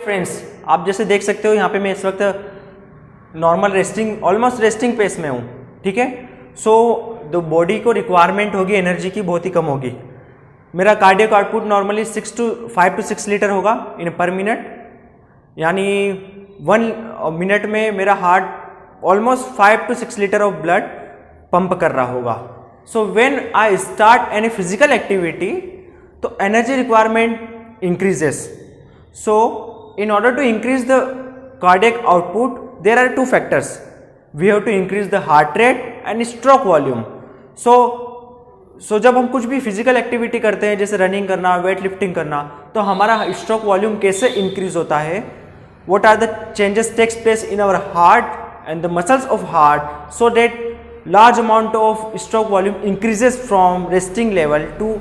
Friends, आप जैसे देख सकते हो यहाँ पे मैं इस वक्त normal resting almost resting pace में हूँ, ठीक है। सो द बॉडी को रिक्वायरमेंट होगी एनर्जी की बहुत ही कम होगी। मेरा cardiac output normally 5 to 6 litre होगा इन पर मिनट, यानी 1 मिनट में मेरा heart almost 5 to 6 litre of blood pump कर रहा होगा। So when I start any physical activity तो energy requirement increases. So in order to increase the cardiac output there are two factors. We have to increase the heart rate and stroke volume. So जब हम कुछ भी physical activity करते हैं जैसे running करना, weight lifting करना, तो हमारा स्ट्रोक वॉल्यूम कैसे इंक्रीज होता है, what are the changes takes place in our heart and the muscles of heart so that large amount of stroke volume increases from resting level to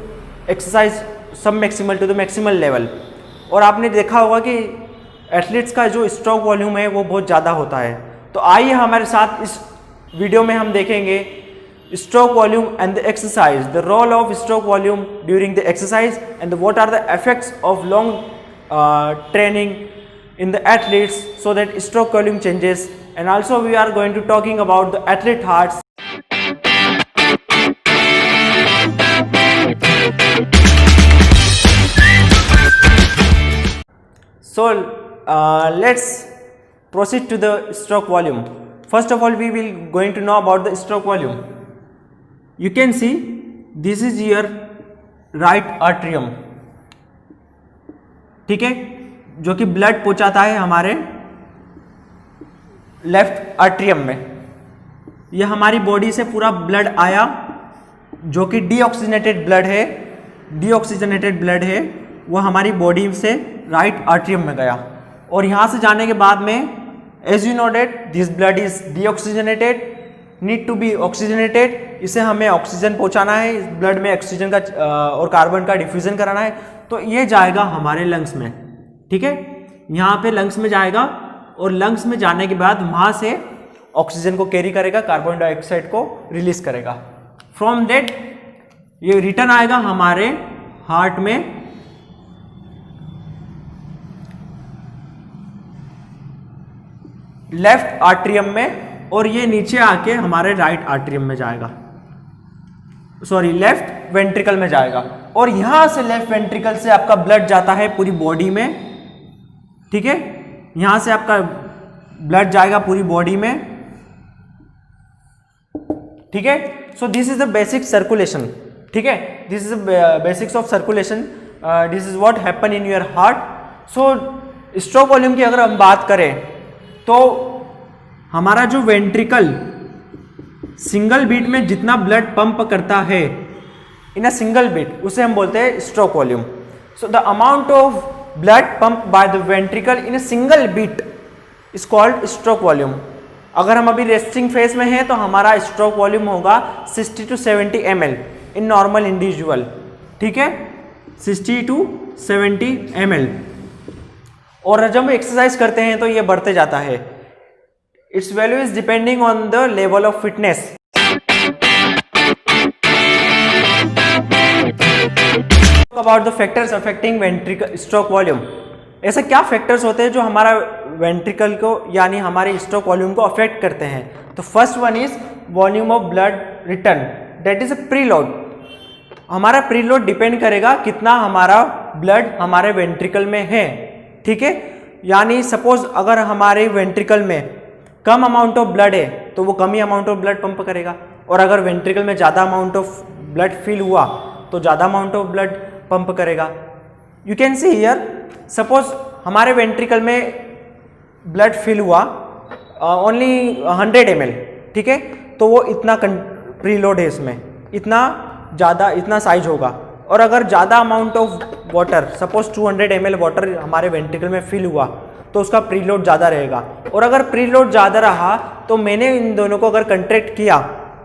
exercise submaximal to the maximal level. और आपने देखा होगा कि athletes का जो stroke volume है वो बहुत ज़्यादा होता है। तो आइए हमारे साथ इस वीडियो में हम देखेंगे stroke volume and the exercise, the role of stroke volume during the exercise and what are the effects of long training in the athletes so that stroke volume changes, and also we are going to talking about the athlete hearts. So let's proceed to the stroke volume. First of all we will going to know about the stroke volume. You can see this is your right atrium, ठीक है, जो कि blood पहुंचाता है हमारे left atrium में। यह हमारी बॉडी से पूरा ब्लड आया जो कि डीऑक्सीजनेटेड ब्लड है, वो हमारी बॉडी से राइट आर्ट्रियम में गया। और यहाँ से जाने के बाद में as you know that this blood is deoxygenated, need to be oxygenated, इसे हमें ऑक्सीजन पहुँचाना है, इस ब्लड में ऑक्सीजन का और कार्बन का डिफ्यूजन कराना है, तो ये जाएगा हमारे लंग्स में, ठीक है। यहाँ पे लंग्स में जाएगा और लंग्स में जाने के बाद वहाँ से ऑक्सीजन को कैरी करेगा, कार्बन डाइऑक्साइड को रिलीज करेगा। फ्रॉम दैट ये रिटर्न आएगा हमारे हार्ट में, लेफ्ट आर्ट्रियम में, और ये नीचे आके हमारे राइट आर्ट्रियम में जाएगा, सॉरी लेफ्ट वेंट्रिकल में जाएगा। और यहां से लेफ्ट वेंट्रिकल से आपका ब्लड जाता है पूरी बॉडी में, ठीक है। यहां से आपका ब्लड जाएगा पूरी बॉडी में, ठीक है। So this is the basic circulation, ठीक है, this is the basics of circulation, this is what happen in your heart. So stroke volume की अगर हम बात करें तो हमारा जो वेंट्रिकल सिंगल बीट में जितना ब्लड पंप करता है इन अ सिंगल बीट, उसे हम बोलते हैं stroke volume. So the amount of blood pump by the ventricle in a single beat is called stroke volume. अगर हम अभी रेस्टिंग फेज में हैं तो हमारा स्ट्रोक वॉल्यूम होगा 60 to 70 ml in normal individual, ठीक है, 60 to 70 ml। और जब हम एक्सरसाइज करते हैं तो ये बढ़ते जाता है। It's value is depending on the level of fitness. About the factors affecting ventricle stroke volume, ऐसे क्या फैक्टर्स होते हैं जो हमारा वेंट्रिकल को यानी हमारे स्ट्रोक वॉल्यूम को अफेक्ट करते हैं। तो first one is volume of blood return, that is a preload. हमारा प्रीलोड डिपेंड करेगा कितना हमारा ब्लड हमारे वेंट्रिकल में है, ठीक है। यानी सपोज अगर हमारे वेंट्रिकल में कम अमाउंट ऑफ ब्लड है तो वो कम ही अमाउंट ऑफ ब्लड पंप करेगा, और अगर वेंट्रिकल में ज़्यादा अमाउंट ऑफ ब्लड फिल हुआ तो ज़्यादा अमाउंट ऑफ ब्लड पंप करेगा। You can see here, suppose हमारे वेंट्रिकल में ब्लड फिल हुआ ओनली 100 ml, ठीक है, तो वो इतना प्रीलोड है, इसमें इतना साइज होगा। और अगर ज़्यादा amount of water, suppose 200 ml water हमारे वेंट्रिकल में फिल हुआ तो उसका प्रीलोड ज़्यादा रहेगा। और अगर प्रीलोड ज़्यादा रहा तो मैंने इन दोनों को अगर कंट्रैक्ट किया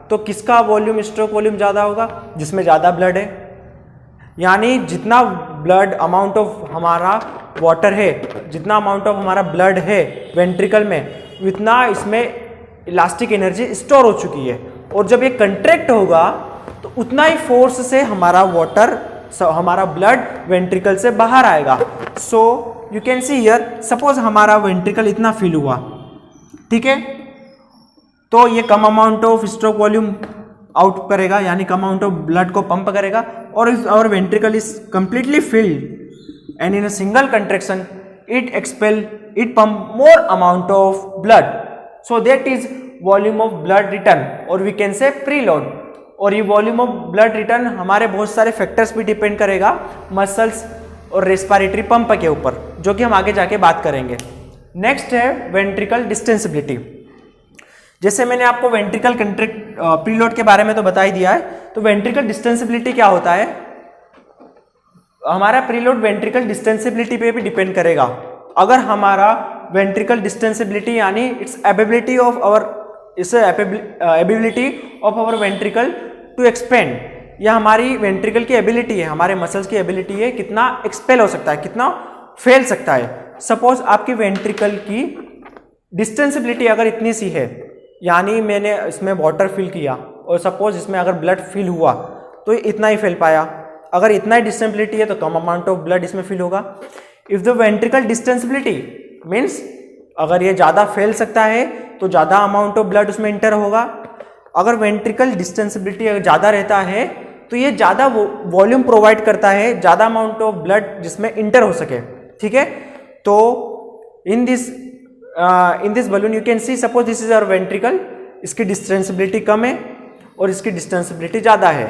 तो किसका वॉल्यूम, स्ट्रोक वॉल्यूम ज़्यादा होगा, जिसमें ज़्यादा ब्लड है। यानी जितना ब्लड अमाउंट ऑफ हमारा वाटर है, जितना अमाउंट ऑफ हमारा ब्लड है वेंट्रिकल में, उतना इसमें इलास्टिक एनर्जी स्टोर हो चुकी है। और जब ये कंट्रैक्ट होगा तो उतना ही फोर्स से हमारा वाटर हमारा ब्लड वेंट्रिकल से बाहर आएगा। So you can see here, suppose हमारा वेंट्रिकल इतना फिल हुआ, ठीक है, तो ये कम amount of stroke volume out करेगा, यानी कम अमाउंट ऑफ ब्लड को पंप करेगा, और if our ventricle is completely filled and in a single contraction it pump more amount of blood, so that is volume of blood return, और we can say preload। और ये volume of blood return हमारे बहुत सारे factors भी depend करेगा, muscles और respiratory pump के ऊपर, जो कि हम आगे जाके बात करेंगे। नेक्स्ट है वेंट्रिकल डिस्टेंसिबिलिटी। जैसे मैंने आपको वेंट्रिकल प्रीलोड के बारे में तो बता ही दिया है, तो वेंट्रिकल डिस्टेंसिबिलिटी क्या होता है? हमारा प्रीलोड वेंट्रिकल डिस्टेंसिबिलिटी पे भी डिपेंड करेगा। अगर हमारा वेंट्रिकल डिस्टेंसिबिलिटी यानी its ability of our ventricle to expand, यह हमारी वेंट्रिकल की एबिलिटी है, हमारे मसल्स की एबिलिटी है, कितना एक्सपेल हो सकता है, कितना फैल सकता है। सपोज आपकी वेंट्रिकल की डिस्टेंसिबिलिटी अगर इतनी सी है, यानी मैंने इसमें वाटर फिल किया और सपोज इसमें अगर ब्लड फिल हुआ तो इतना ही फैल पाया। अगर इतना ही डिस्टेंसिबिलिटी है तो कम अमाउंट ऑफ ब्लड इसमें फिल होगा। इफ द वेंट्रिकल डिस्टेंसिबिलिटी मीन्स अगर ये ज़्यादा फैल सकता है तो ज़्यादा अमाउंट ऑफ ब्लड उसमें इंटर होगा। अगर वेंट्रिकल डिस्टेंसिबिलिटी अगर ज़्यादा रहता है तो ये ज़्यादा वॉल्यूम प्रोवाइड करता है, ज़्यादा अमाउंट ऑफ ब्लड जिसमें इंटर हो सके, ठीक है। तो in this balloon you can see, suppose this is our ventricle, इसकी डिस्टेंसिबिलिटी कम है और इसकी डिस्टेंसिबिलिटी ज़्यादा है।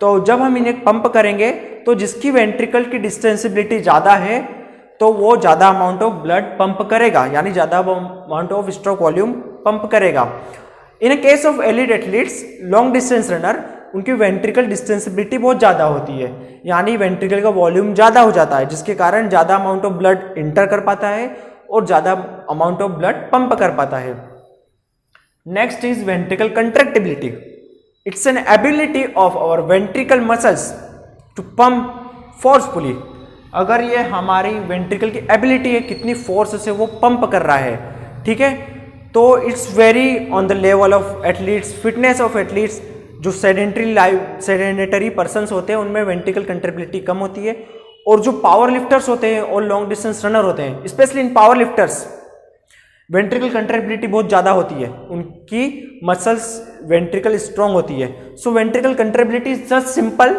तो जब हम इन्हें पंप करेंगे तो जिसकी वेंट्रिकल की डिस्टेंसिबिलिटी ज़्यादा है तो वो ज़्यादा अमाउंट ऑफ ब्लड पंप करेगा, यानी ज़्यादा amount of stroke volume pump करेगा। In a case of elite athletes, long distance runner, उनकी वेंट्रिकल डिस्टेंसिबिलिटी बहुत ज़्यादा होती है, यानी वेंट्रिकल का वॉल्यूम ज़्यादा हो जाता है, जिसके कारण ज़्यादा अमाउंट ऑफ ब्लड इंटर कर पाता है और ज़्यादा अमाउंट ऑफ ब्लड पंप कर पाता है। Next is ventricle contractibility. It's an ability of our ventricle muscles to pump forcefully. अगर ये हमारी वेंट्रिकल की एबिलिटी है, कितनी फोर्स से वो पंप कर रहा है, ठीक है। तो it's very on the level of athletes, fitness of athletes. जो सेडेंटरी पर्सन्स होते हैं उनमें वेंट्रिकल कंट्रैक्टिबिलिटी कम होती है, और जो पावर लिफ्टर्स होते हैं और लॉन्ग डिस्टेंस रनर होते हैं, specially in power lifters, ventricle contractibility बहुत ज़्यादा होती है, उनकी मसल्स वेंट्रिकल स्ट्रॉन्ग होती है। सो वेंट्रिकल कंट्रैक्टिबिलिटी इज जस्ट सिंपल,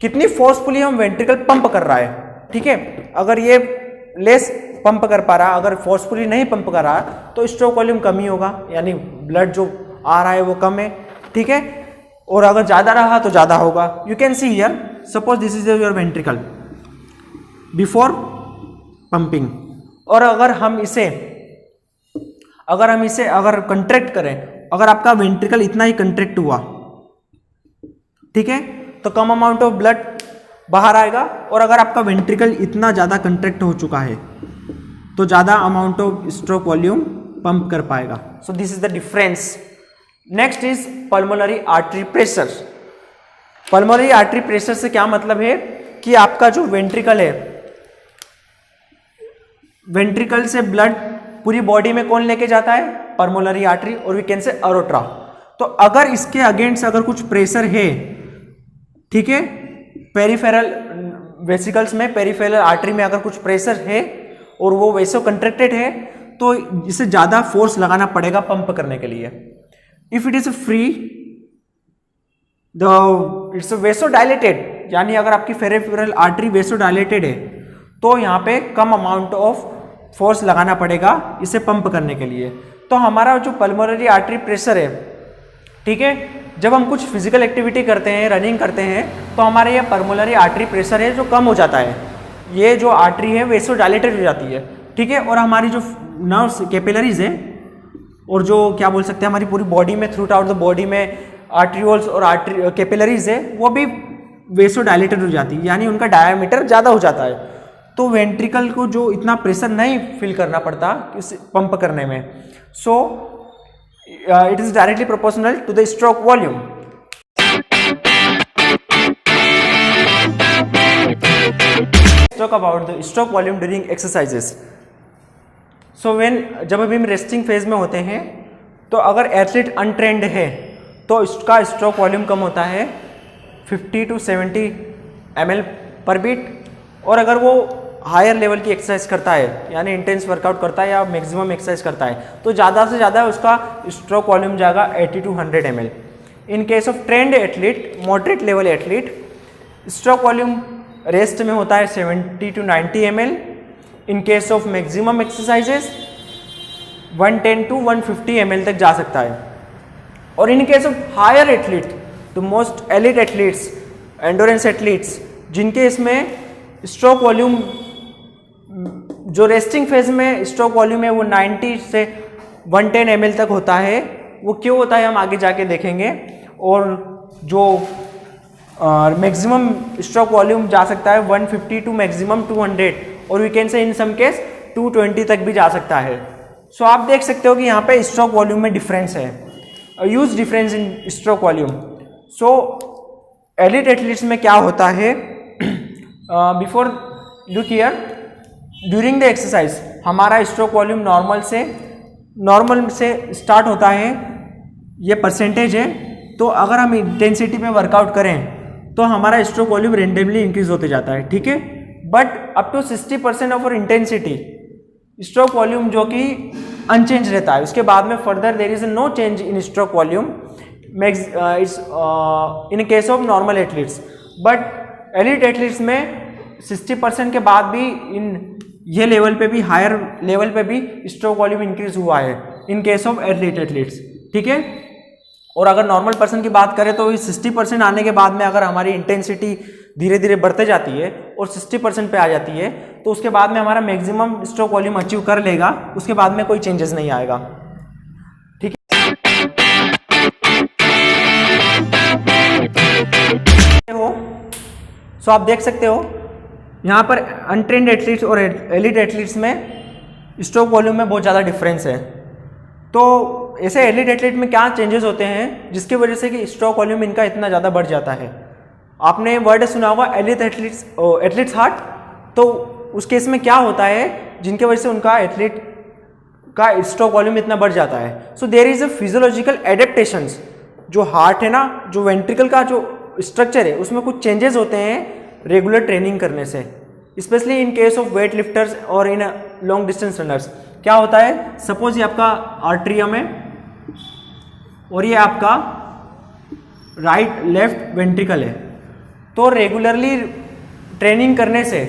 कितनी फोर्सफुली हम वेंट्रिकल पंप कर रहा है, ठीक है। अगर ये लेस पंप कर पा रहा, अगर फोर्सफुली नहीं पंप कर रहा तो स्ट्रोक वॉल्यूम कम ही होगा, यानी ब्लड जो आ रहा है वो कम है, ठीक है। और अगर ज़्यादा रहा तो ज़्यादा होगा। You can see here, suppose this is your ventricle before pumping, और अगर हम इसे कंट्रैक्ट करें, अगर आपका वेंट्रिकल इतना ही कंट्रैक्ट हुआ, ठीक है, तो कम अमाउंट ऑफ ब्लड बाहर आएगा, और अगर आपका वेंट्रिकल इतना ज़्यादा कंट्रैक्ट हो चुका है तो ज़्यादा amount of stroke volume pump कर पाएगा। सो this is the difference. Next is pulmonary artery pressure. Pulmonary artery pressure से क्या मतलब है कि आपका जो वेंट्रिकल है, वेंट्रिकल से ब्लड पूरी बॉडी में कौन लेके जाता है? पल्मोनरी आर्टरी, और वी कैन से अरोट्रा। तो अगर इसके अगेंस्ट अगर कुछ प्रेशर है, ठीक है, पेरिफेरल वेसिकल्स में, पेरिफेरल आर्टरी में अगर कुछ प्रेशर है और वो वैसो कंट्रैक्टेड है, तो इसे ज़्यादा फोर्स लगाना पड़ेगा पंप करने के लिए। If it is free, it's वेसो dilated, यानी अगर आपकी पेरिफेरल आर्टरी वेसो डायलेटेड है तो यहाँ पे कम अमाउंट ऑफ फोर्स लगाना पड़ेगा इसे पंप करने के लिए। तो हमारा जो पल्मोनरी आर्टरी प्रेशर है, ठीक है, जब हम कुछ फिजिकल एक्टिविटी करते हैं, रनिंग करते हैं, तो हमारे ये पल्मोनरी आर्टरी प्रेशर है जो कम हो जाता है, ये जो आर्टरी है वेसो डायलेटेड हो जाती है, ठीक है। और हमारी जो नर्व्स कैपिलरीज है, और जो क्या बोल सकते हैं हमारी पूरी बॉडी में, थ्रू आउट द बॉडी में आर्ट्रियोल्स और आर्टरी कैपिलरीज है, वो भी वेसो डायलेटेड हो जाती है, यानी उनका डायामीटर ज़्यादा हो जाता है। तो वेंट्रिकल को जो इतना प्रेशर नहीं फील करना पड़ता इस पंप करने में। So it is directly proportional to the stroke volume. Talk about the stroke volume during exercises. So जब अभी हम रेस्टिंग फेज में होते हैं, तो अगर एथलीट अनट्रेंड है तो इसका स्ट्रोक वॉल्यूम कम होता है 50 to 70 ml पर बीट, और अगर वो हायर लेवल की एक्सरसाइज करता है यानी इंटेंस वर्कआउट करता है या मैक्सिमम एक्सरसाइज करता है तो ज़्यादा से ज़्यादा उसका स्ट्रोक वॉल्यूम जाएगा 80 to 100 ml। In case of trained athlete, moderate level athlete, stroke volume rest में होता है 70 to 90 ml। In case of maximum exercises 110 to 150 ml तक जा सकता है। और in case of higher athlete, the most elite athletes, endurance athletes, जिनके इसमें स्ट्रोक वॉल्यूम जो रेस्टिंग फेज में स्ट्रोक वॉल्यूम है वो 90 से 110 ml तक होता है। वो क्यों होता है हम आगे जाके देखेंगे। और जो मैक्सिमम स्ट्रोक वॉल्यूम जा सकता है 150 टू मैक्सिमम 200, और वी कैन से इन सम केस 220 तक भी जा सकता है। सो आप देख सकते हो कि यहाँ पे स्ट्रोक वॉल्यूम में डिफरेंस है, huge difference in stroke volume. So elite athletes में क्या होता है, before look here, during the exercise हमारा स्ट्रोक वॉल्यूम नॉर्मल से स्टार्ट होता है, ये परसेंटेज है। तो अगर हम इंटेंसिटी पे वर्कआउट करें तो हमारा स्ट्रोक वॉल्यूम रेंडमली इंक्रीज होते जाता है, ठीक है। But up to 60% of intensity stroke volume जो कि अनचेंज रहता है, उसके बाद में further there is no change in stroke volume in case of normal athletes. But elite athletes में 60% के बाद भी ये लेवल पे भी, हायर लेवल पे भी स्ट्रोक वॉल्यूम इंक्रीज हुआ है in case of elite athletes, ठीक है। और अगर नॉर्मल पर्सन की बात करें तो 60% आने के बाद में अगर हमारी इंटेंसिटी धीरे धीरे बढ़ते जाती है और 60% पे आ जाती है तो उसके बाद में हमारा मैक्सिमम स्ट्रोक वॉल्यूम अचीव कर लेगा, उसके बाद में कोई चेंजेस नहीं आएगा, ठीक है। सो आप देख सकते हो यहाँ पर अनट्रेंड एथलीट्स और एलिट एथलीट्स में स्ट्रोक वॉल्यूम में बहुत ज़्यादा डिफरेंस है। तो ऐसे एलिट एथलीट में क्या चेंजेस होते हैं जिसकी वजह से कि स्ट्रोक वॉल्यूम इनका इतना ज़्यादा बढ़ जाता है। आपने वर्ड सुना होगा एलिट एथलीट्स हार्ट, तो उस केस में क्या होता है जिनके वजह से उनका एथलीट का स्ट्रोक वॉल्यूम इतना बढ़ जाता है। So there is a physiological adaptations, जो हार्ट है ना, जो वेंट्रिकल का जो स्ट्रक्चर है उसमें कुछ चेंजेस होते हैं रेगुलर ट्रेनिंग करने से, specially in case of weight lifters और इन लॉन्ग डिस्टेंस रनर्स। क्या होता है, सपोज ये आपका आर्ट्रियम है और ये आपका राइट लेफ्ट वेंट्रिकल है, तो रेगुलरली ट्रेनिंग करने से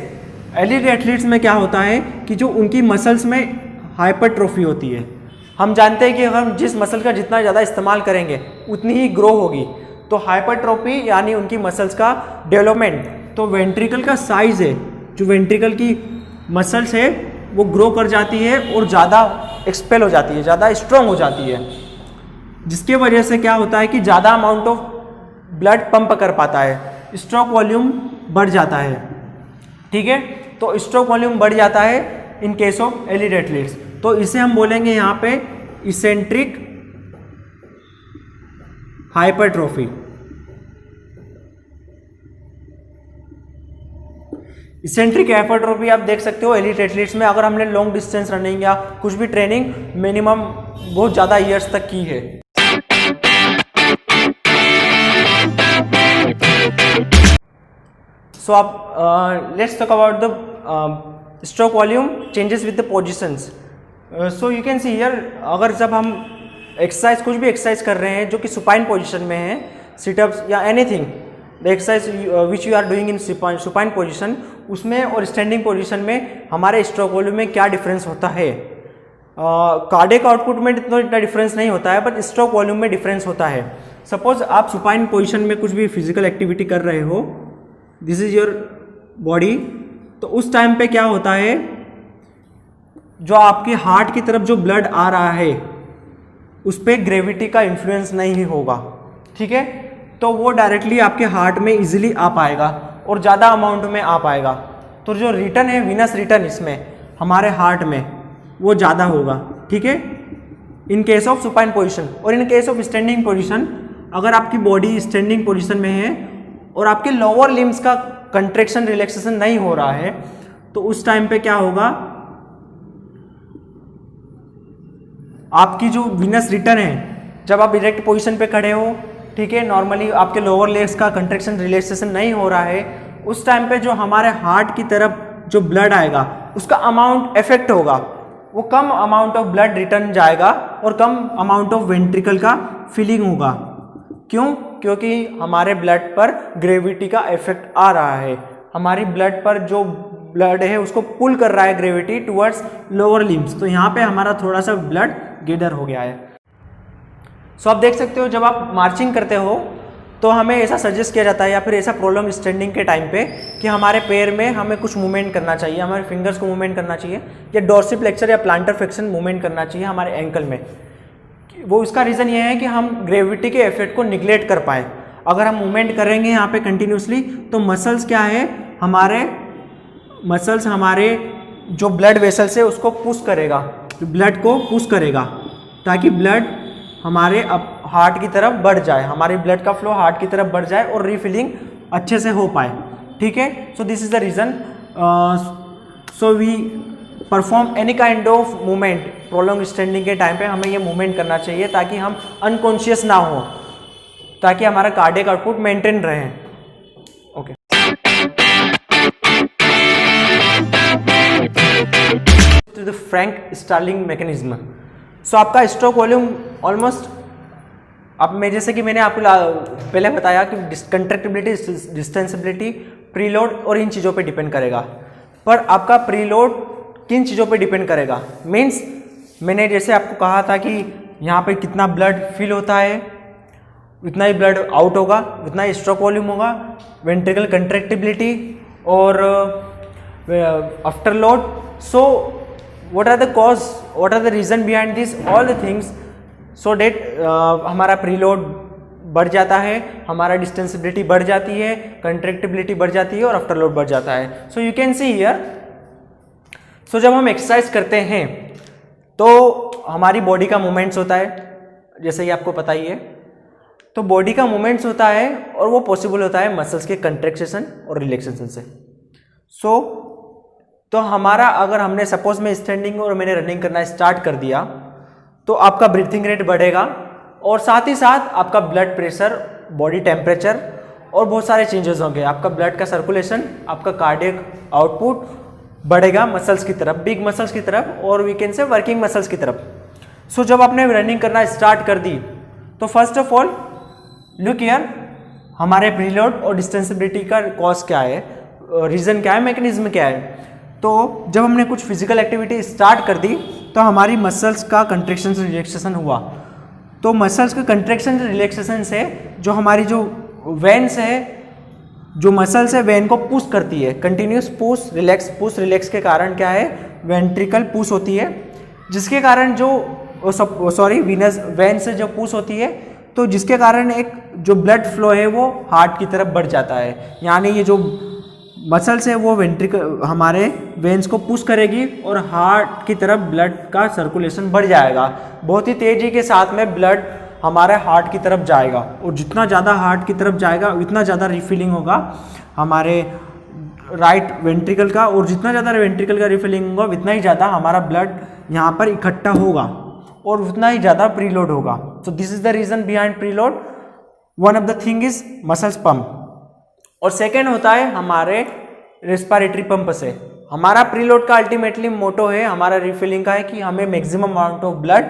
एलिट एथलीट्स में क्या होता है कि जो उनकी मसल्स में हाइपरट्रोफी होती है। हम जानते हैं कि हम जिस मसल का जितना ज़्यादा इस्तेमाल करेंगे उतनी ही ग्रो होगी, तो हाइपरट्रोफी यानी उनकी मसल्स का डेवलपमेंट, तो वेंट्रिकल का साइज है, जो वेंट्रिकल की मसल्स है वो ग्रो कर जाती है और ज़्यादा एक्सपेल हो जाती है, ज़्यादा स्ट्रॉन्ग हो जाती है, जिसके वजह से क्या होता है कि ज़्यादा अमाउंट ऑफ ब्लड पंप कर पाता है, स्ट्रोक वॉल्यूम बढ़ जाता है, ठीक है। तो स्ट्रोक वॉल्यूम बढ़ जाता है in case of elite athletes, तो इसे हम बोलेंगे यहाँ पे इसेंट्रिक हाइपरट्रोफी। इसेंट्रिक हाइपरट्रोफी आप देख सकते हो एलिट एथलीट्स में, अगर हमने लॉन्ग डिस्टेंस रनिंग या कुछ भी ट्रेनिंग मिनिमम बहुत ज़्यादा ईयर्स तक की है। सो आप let's talk about the stroke volume changes with the positions. So you can see here, अगर जब हम एक्सरसाइज कुछ भी एक्सरसाइज कर रहे हैं जो कि सुपाइन पोजिशन में है, सिटअप्स या anything, the exercise which you are doing in supine position, उसमें और स्टैंडिंग पोजिशन में हमारे स्ट्रोक वॉल्यूम में क्या डिफरेंस होता है। कार्डियक आउटपुट में इतना डिफरेंस नहीं होता है, बट स्ट्रोक वॉल्यूम में डिफरेंस होता है। सपोज आप सुपाइन पोजिशन में कुछ भी फिजिकल एक्टिविटी कर रहे हो, दिस इज योर बॉडी, तो उस टाइम पे क्या होता है, जो आपके हार्ट की तरफ जो ब्लड आ रहा है उस पर ग्रेविटी का इन्फ्लुएंस नहीं होगा, ठीक है। तो वो डायरेक्टली आपके हार्ट में इजीली आ पाएगा और ज़्यादा अमाउंट में आ पाएगा। तो जो रिटर्न है, विनस रिटर्न इसमें हमारे हार्ट में वो ज़्यादा होगा, ठीक है, in case of supine position. और in case of standing position, अगर आपकी बॉडी स्टैंडिंग पोजीशन में है और आपके लोअर लिम्स का कंट्रैक्शन रिलैक्सेशन नहीं हो रहा है, तो उस टाइम पे क्या होगा, आपकी जो विनस रिटर्न है, जब आप इरेक्ट पोजीशन पे खड़े हो, ठीक है, नॉर्मली आपके लोअर लेग्स का कंट्रैक्शन रिलैक्सेशन नहीं हो रहा है उस टाइम पे जो हमारे हार्ट की तरफ जो ब्लड आएगा उसका अमाउंट इफेक्ट होगा, वो कम अमाउंट ऑफ ब्लड रिटर्न जाएगा और कम अमाउंट ऑफ वेंट्रिकल का फिलिंग होगा। क्यों? क्योंकि हमारे ब्लड पर ग्रेविटी का इफेक्ट आ रहा है, हमारी ब्लड पर जो ब्लड है उसको पुल कर रहा है ग्रेविटी टुवर्ड्स लोअर लिम्स, तो यहाँ पे हमारा थोड़ा सा ब्लड गेदर हो गया है। सो आप देख सकते हो जब आप मार्चिंग करते हो तो हमें ऐसा सजेस्ट किया जाता है या फिर ऐसा प्रॉब्लम स्टैंडिंग के टाइम पे कि हमारे पैर में हमें कुछ मूवमेंट करना चाहिए, हमारे फिंगर्स को मूवमेंट करना चाहिए या डोर्सिफ्लेक्सर या प्लांटर फ्लेक्शन मूवमेंट करना चाहिए हमारे एंकल में। वो उसका रीज़न ये है कि हम ग्रेविटी के इफेक्ट को निगलेक्ट कर पाए। अगर हम मूवमेंट करेंगे यहाँ पे कंटिन्यूसली तो मसल्स क्या है, हमारे मसल्स हमारे जो ब्लड वेसल्स है उसको पुश करेगा, ब्लड को पुश करेगा ताकि ब्लड हमारे अब हार्ट की तरफ बढ़ जाए, हमारे ब्लड का फ्लो हार्ट की तरफ बढ़ जाए और रीफिलिंग अच्छे से हो पाए। ठीक है, so this is the reason so we perform any kind of movement prolong standing के टाइम पे हमें ये मूवमेंट करना चाहिए ताकि हम अनकॉन्शियस ना हो, ताकि हमारा कार्डियक आउटपुट मेंटेन रहे। Okay, to the Frank Starling mechanism. So आपका स्ट्रोक वॉल्यूम ऑलमोस्ट, अब मैं जैसे कि मैंने आपको पहले बताया कि कंट्रैक्टिबिलिटी, डिस्टेंसिबिलिटी, प्रीलोड और इन चीज़ों पे डिपेंड करेगा। पर आपका प्रीलोड किन चीज़ों पे डिपेंड करेगा? मीन्स मैंने जैसे आपको कहा था कि यहाँ पे कितना ब्लड फिल होता है उतना ही ब्लड आउट होगा, उतना ही स्ट्रोक वॉल्यूम होगा, वेंट्रिकल कंट्रैक्टिबिलिटी और after load. So what are the cause, what are the reason behind this all the things, so that हमारा प्रीलोड बढ़ जाता है, हमारा डिस्टेंसिबिलिटी बढ़ जाती है, कंट्रैक्टिबिलिटी बढ़ जाती है और आफ्टर लोड बढ़ जाता है। So you can see here, so जब हम एक्सरसाइज करते हैं तो हमारी बॉडी का मूवमेंट्स होता है, जैसे कि आपको पता ही है, तो बॉडी का मूवमेंट्स होता है और वो पॉसिबल होता है मसल्स के कंट्रैक्शन और रिलैक्सेशन से। सो तो हमारा अगर हमने सपोज में स्टैंडिंग और मैंने रनिंग करना स्टार्ट कर दिया तो आपका ब्रीथिंग रेट बढ़ेगा और साथ ही साथ आपका ब्लड प्रेशर, बॉडी टेम्परेचर और बहुत सारे चेंजेस होंगे। आपका ब्लड का सर्कुलेशन, आपका कार्डियक आउटपुट बढ़ेगा मसल्स की तरफ, बिग मसल्स की तरफ और we can say working muscles की तरफ। सो जब आपने रनिंग करना स्टार्ट कर दी तो first of all look here, हमारे प्रीलोड और डिस्टेंसिबिलिटी का कॉज क्या है, रीज़न क्या है, मैकेनिज्म क्या है। तो जब हमने कुछ फिजिकल एक्टिविटी स्टार्ट कर दी तो हमारी मसल्स का कंट्रैक्शन से रिलैक्सेशन हुआ, तो मसल्स के कंट्रैक्शन से रिलैक्सेशन से जो हमारी जो वेन्स है, जो मसल्स है वेन को पुश करती है, कंटिन्यूस पुश रिलैक्स के कारण क्या है, वेंट्रिकल पुश होती है, जिसके कारण जो वीनस वेन से जो पुश होती है तो जिसके कारण एक जो ब्लड फ्लो है वो हार्ट की तरफ बढ़ जाता है। यानी ये जो मसल्स है वो वेंट्रिकल हमारे वेन्स को पुश करेगी और हार्ट की तरफ ब्लड का सर्कुलेशन बढ़ जाएगा, बहुत ही तेज़ी के साथ में ब्लड हमारे हार्ट की तरफ जाएगा और जितना ज़्यादा हार्ट की तरफ जाएगा उतना ज़्यादा रिफिलिंग होगा हमारे राइट वेंट्रिकल का, और जितना ज़्यादा वेंट्रिकल का रिफिलिंग होगा उतना ही ज़्यादा हमारा ब्लड यहाँ पर इकट्ठा होगा और उतना ही ज़्यादा प्रीलोड होगा। सो this is the reason behind preload. One of the thing is muscles pump और सेकेंड होता है हमारे रेस्पिरेटरी पंप से। हमारा प्रीलोड का अल्टीमेटली मोटो है, हमारा रिफिलिंग का है कि हमें maximum amount of blood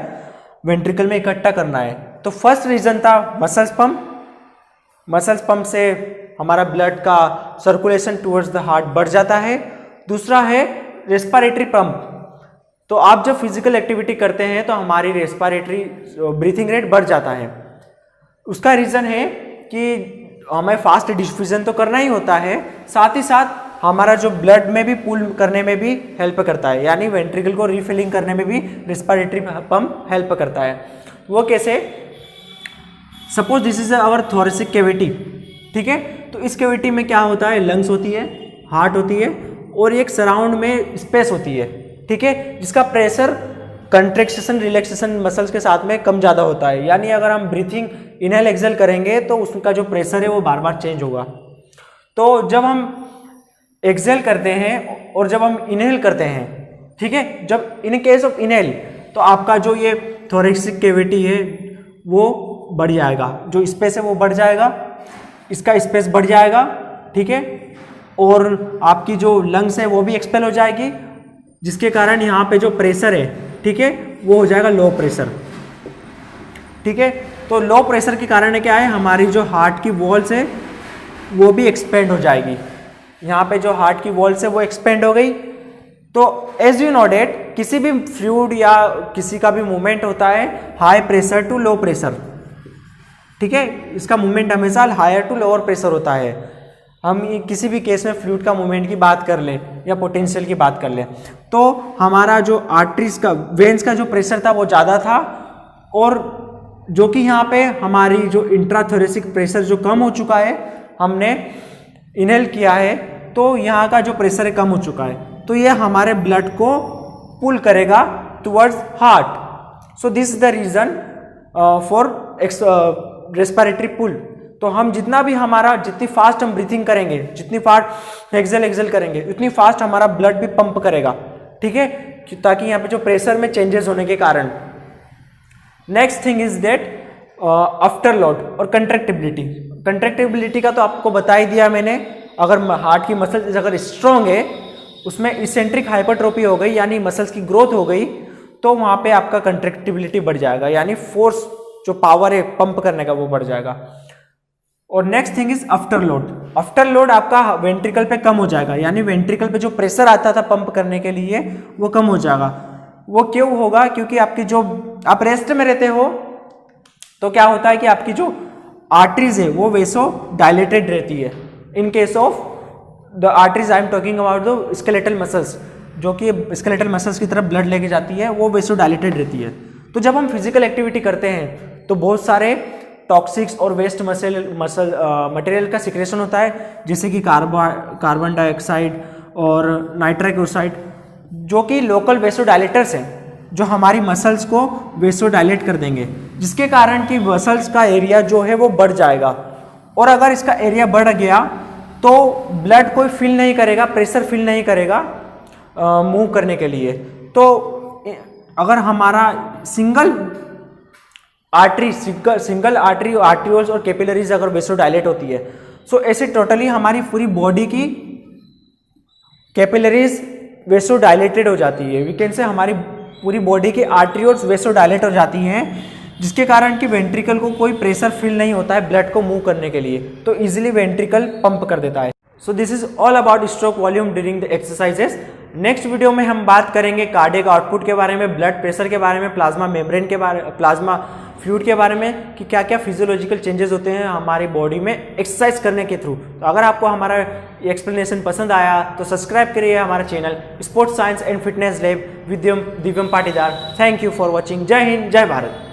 ventricle में इकट्ठा करना है। तो फर्स्ट रीजन था मसल्स पंप से हमारा ब्लड का सर्कुलेशन टुवर्ड्स द हार्ट बढ़ जाता है। दूसरा है रेस्पिरेटरी पंप, तो आप जब फिजिकल एक्टिविटी करते हैं तो हमारी रेस्पिरेटरी ब्रीथिंग रेट बढ़ जाता है। उसका रीज़न है कि हमें फास्ट डिफ्यूजन तो करना ही होता है, साथ ही साथ हमारा जो ब्लड में भी पुल करने में भी हेल्प करता है, यानी वेंट्रिकल को रिफिलिंग करने में भी रेस्पिरेटरी पंप हेल्प करता है। वो कैसे? Suppose this is our thoracic cavity, ठीक है, तो इस कैविटी में क्या होता है, लंग्स होती है, हार्ट होती है और एक सराउंड में स्पेस होती है, ठीक है, जिसका प्रेशर कंट्रैक्शन रिलैक्सेशन मसल्स के साथ में कम ज़्यादा होता है। यानी अगर हम ब्रीथिंग इनहेल एक्सेल करेंगे तो उसका जो प्रेशर है वो बार बार चेंज होगा। तो जब हम एक्सेल करते हैं और जब हम इनहेल करते हैं, ठीक है, जब इन केस ऑफ इनहेल तो आपका जो ये थोरेसिक कैविटी है वो बढ़ जाएगा, जो स्पेस है वो बढ़ जाएगा, इसका स्पेस बढ़ जाएगा, ठीक है, और आपकी जो लंग्स है वो भी एक्सपेल हो जाएगी, जिसके कारण यहाँ पे जो प्रेशर है, ठीक है, वो हो जाएगा लो प्रेशर। ठीक है, तो लो प्रेशर के कारण है क्या है, हमारी जो हार्ट की वॉल्स है वो भी एक्सपेंड हो जाएगी। यहाँ पे जो हार्ट की वॉल्स है वो एक्सपेंड हो गई। तो एज यू नो डेट, किसी भी फ्लूइड या किसी का भी मूवमेंट होता है high pressure to low pressure. ठीक है, इसका मूवमेंट हमेशा हायर टू लोअर प्रेशर होता है। हम किसी भी केस में फ्लूइड का मूवमेंट की बात कर ले या पोटेंशियल की बात कर ले, तो हमारा जो आर्टरीज का, वेन्स का जो प्रेशर था वो ज़्यादा था, और जो कि यहाँ पे हमारी जो इंट्राथोरेसिक प्रेशर जो कम हो चुका है, हमने इनहेल किया है, तो यहाँ का जो प्रेशर है कम हो चुका है, तो ये हमारे ब्लड को पुल करेगा towards heart. So this is the reason for respiratory pull. तो हम जितना भी जितनी फास्ट हम ब्रीथिंग करेंगे, जितनी फास्ट एक्सेल करेंगे, उतनी फास्ट हमारा ब्लड भी पंप करेगा। ठीक है, ताकि यहाँ पे जो प्रेशर में चेंजेस होने के कारण। Next thing is that after load और कंट्रैक्टिबिलिटी। कंट्रैक्टिबिलिटी का तो आपको बता ही दिया मैंने। अगर हार्ट की मसल्स अगर स्ट्रॉन्ग है, उसमें इसेंट्रिक हाइपरट्रोफी हो गई, यानी मसल्स की ग्रोथ हो गई, तो वहाँ पे आपका कंट्रैक्टिबिलिटी बढ़ जाएगा, यानी फोर्स जो पावर है पंप करने का वो बढ़ जाएगा। और next thing is after load. After load आपका वेंट्रिकल पे कम हो जाएगा, यानी वेंट्रिकल पे जो प्रेशर आता था पंप करने के लिए वो कम हो जाएगा। वो क्यों होगा? क्योंकि आपकी जो आप रेस्ट में रहते हो तो क्या होता है कि आपकी जो आर्टरीज है वो वेसो डायलेटेड रहती है। In case of the arteries I am talking about the skeletal muscles, जो कि स्केलेटल मसल्स की तरफ ब्लड लेके जाती है, वो वेसो डायलेटेड रहती है। तो जब हम फिजिकल एक्टिविटी करते हैं तो बहुत सारे टॉक्सिक्स और वेस्ट मटेरियल का सिक्रेशन होता है, जैसे कि कार्बन डाइऑक्साइड और नाइट्रिक ऑक्साइड, जो कि लोकल वेसोडाइलेटर्स हैं, जो हमारी मसल्स को वेसोडाइलेट कर देंगे, जिसके कारण कि मसल्स का एरिया जो है वो बढ़ जाएगा। और अगर इसका एरिया बढ़ गया तो ब्लड कोई फील नहीं करेगा, प्रेशर फील नहीं करेगा मूव करने के लिए। तो अगर हमारा सिंगल आर्टरी आर्टियोल्स और कैपिलरीज अगर वेसोडाइलेट होती है, सो ऐसे टोटली हमारी पूरी बॉडी की कैपिलरीज वेसोडाइलेटेड हो जाती है। वी कैन से हमारी पूरी बॉडी की आर्टरियोल्स वेसोडाइलेट हो जाती हैं, जिसके कारण कि वेंट्रिकल को कोई प्रेशर फील नहीं होता है ब्लड को मूव करने के लिए, तो इजीली वेंट्रिकल पंप कर देता है। So this is all about stroke volume during the exercises. Next video में हम बात करेंगे कार्डियक आउटपुट के बारे में, ब्लड प्रेशर के बारे में, प्लाज्मा मेम्ब्रेन के बारे, प्लाज्मा फ्लूइड के बारे में, कि क्या क्या फिजियोलॉजिकल चेंजेस होते हैं हमारी बॉडी में एक्सरसाइज करने के थ्रू। तो अगर आपको हमारा एक्सप्लेनेशन पसंद आया तो सब्सक्राइब करिए हमारा channel sports science and fitness lab with Divyam Patidar. Thank you for watching. जय हिंद, जय भारत।